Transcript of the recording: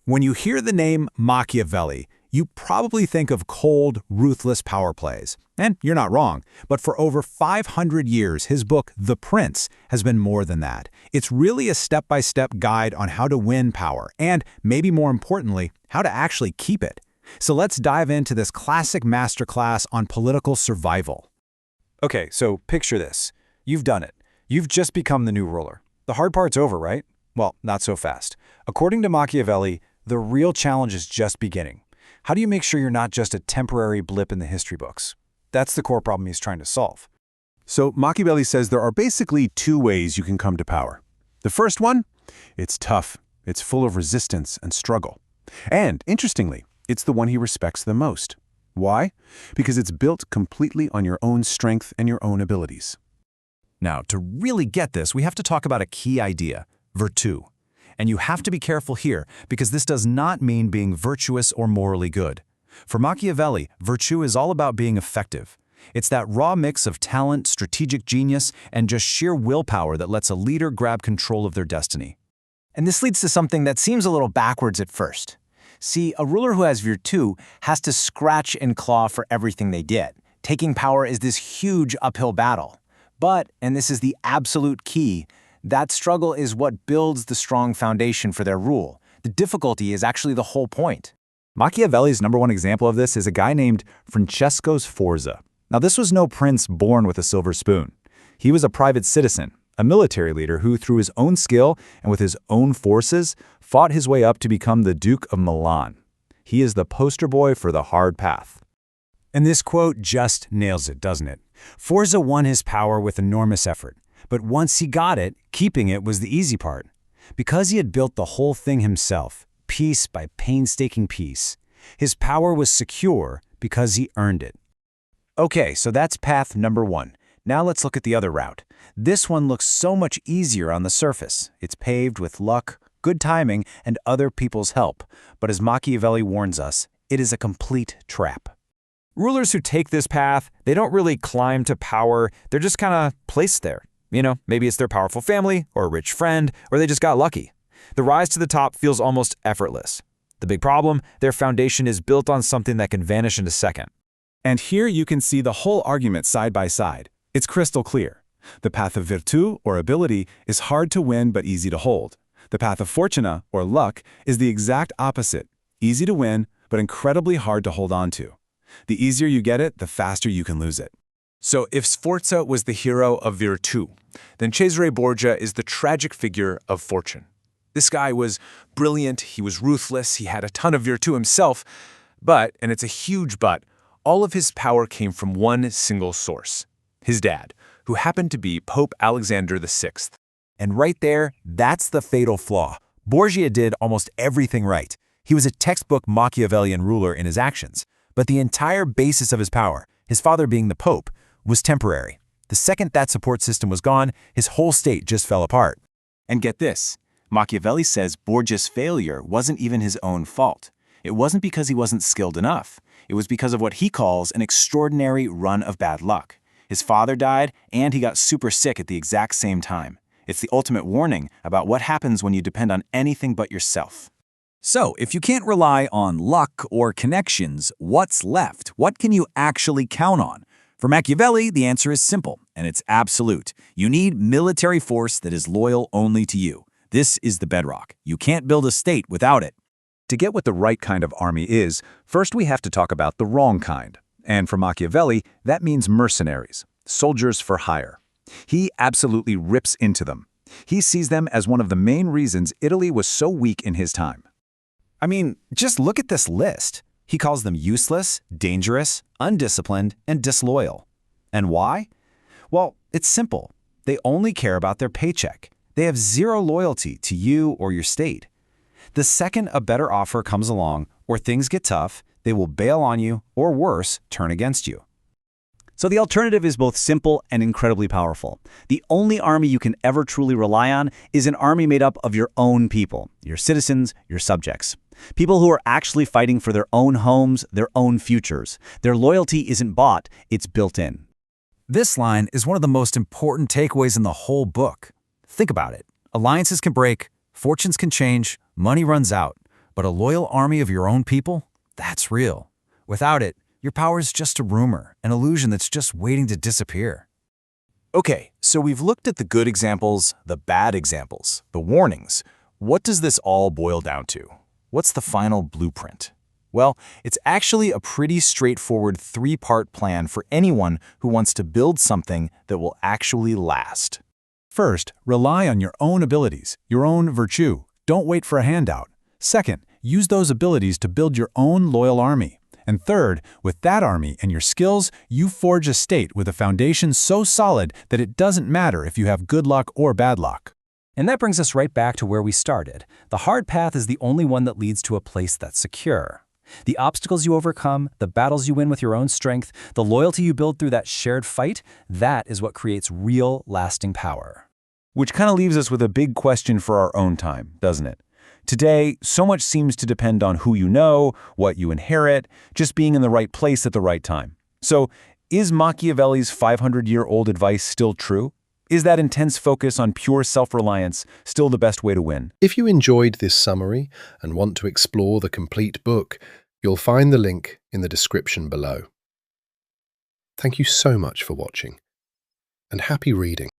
When you hear the name Machiavelli, you probably think of cold, ruthless power plays. And you're not wrong, but for over 500 years, his book, The Prince, has been more than that. It's really a step-by-step guide on how to win power, and, maybe more importantly, how to actually keep it. So let's dive into this classic masterclass on political survival. Okay, so picture this. You've done it. You've just become the new ruler. The hard part's over, right? Well, not so fast. According to Machiavelli, the real challenge is just beginning. How do you make sure you're not just a temporary blip in the history books? That's the core problem he's trying to solve. So Machiavelli says there are basically two ways you can come to power. The first one, it's tough. It's full of resistance and struggle. And, interestingly, it's the one he respects the most. Why? Because it's built completely on your own strength and your own abilities. Now, to really get this, we have to talk about a key idea, virtù. And you have to be careful here, because this does not mean being virtuous or morally good. For Machiavelli, virtù is all about being effective. It's that raw mix of talent, strategic genius, and just sheer willpower that lets a leader grab control of their destiny. And this leads to something that seems a little backwards at first. See, a ruler who has virtù has to scratch and claw for everything they did. Taking power is this huge uphill battle. But, and this is the absolute key, that struggle is what builds the strong foundation for their rule. The difficulty is actually the whole point. Machiavelli's #1 example of this is a guy named Francesco Sforza. Now, this was no prince born with a silver spoon. He was a private citizen, a military leader who, through his own skill and with his own forces, fought his way up to become the Duke of Milan. He is the poster boy for the hard path. And this quote just nails it, doesn't it? Sforza won his power with enormous effort. But once he got it, keeping it was the easy part. Because he had built the whole thing himself, piece by painstaking piece, his power was secure because he earned it. Okay, so that's path #1. Now let's look at the other route. This one looks so much easier on the surface. It's paved with luck, good timing, and other people's help. But as Machiavelli warns us, it is a complete trap. Rulers who take this path, they don't really climb to power, they're just kind of placed there. Maybe it's their powerful family, or a rich friend, or they just got lucky. The rise to the top feels almost effortless. The big problem, their foundation is built on something that can vanish in a second. And here you can see the whole argument side by side. It's crystal clear. The path of virtù, or ability, is hard to win but easy to hold. The path of fortuna, or luck, is the exact opposite. Easy to win, but incredibly hard to hold on to. The easier you get it, the faster you can lose it. So if Sforza was the hero of virtù, then Cesare Borgia is the tragic figure of fortune. This guy was brilliant, he was ruthless, he had a ton of virtù himself, but, and it's a huge but, all of his power came from one single source, his dad, who happened to be Pope Alexander VI. And right there, that's the fatal flaw. Borgia did almost everything right. He was a textbook Machiavellian ruler in his actions, but the entire basis of his power, his father being the Pope, was temporary. The second that support system was gone, his whole state just fell apart. And get this, Machiavelli says Borgia's failure wasn't even his own fault. It wasn't because he wasn't skilled enough. It was because of what he calls an extraordinary run of bad luck. His father died, and he got super sick at the exact same time. It's the ultimate warning about what happens when you depend on anything but yourself. So, if you can't rely on luck or connections, what's left? What can you actually count on? For Machiavelli, the answer is simple, and it's absolute. You need military force that is loyal only to you. This is the bedrock. You can't build a state without it. To get what the right kind of army is, first we have to talk about the wrong kind. And for Machiavelli, that means mercenaries, soldiers for hire. He absolutely rips into them. He sees them as one of the main reasons Italy was so weak in his time. I mean, just look at this list. He calls them useless, dangerous, undisciplined, and disloyal. And why? Well, it's simple. They only care about their paycheck. They have zero loyalty to you or your state. The second a better offer comes along or things get tough, they will bail on you or worse, turn against you. So the alternative is both simple and incredibly powerful. The only army you can ever truly rely on is an army made up of your own people, your citizens, your subjects. People who are actually fighting for their own homes, their own futures. Their loyalty isn't bought, it's built in. This line is one of the most important takeaways in the whole book. Think about it. Alliances can break, fortunes can change, money runs out. But a loyal army of your own people? That's real. Without it, your power is just a rumor, an illusion that's just waiting to disappear. Okay, so we've looked at the good examples, the bad examples, the warnings. What does this all boil down to? What's the final blueprint? Well, it's actually a pretty straightforward three-part plan for anyone who wants to build something that will actually last. First, rely on your own abilities, your own virtue. Don't wait for a handout. Second, use those abilities to build your own loyal army. And third, with that army and your skills, you forge a state with a foundation so solid that it doesn't matter if you have good luck or bad luck. And that brings us right back to where we started. The hard path is the only one that leads to a place that's secure. The obstacles you overcome, the battles you win with your own strength, the loyalty you build through that shared fight, that is what creates real, lasting power. Which kind of leaves us with a big question for our own time, doesn't it? Today, so much seems to depend on who you know, what you inherit, just being in the right place at the right time. So, is Machiavelli's 500-year-old advice still true? Is that intense focus on pure self-reliance still the best way to win? If you enjoyed this summary and want to explore the complete book, you'll find the link in the description below. Thank you so much for watching, and happy reading.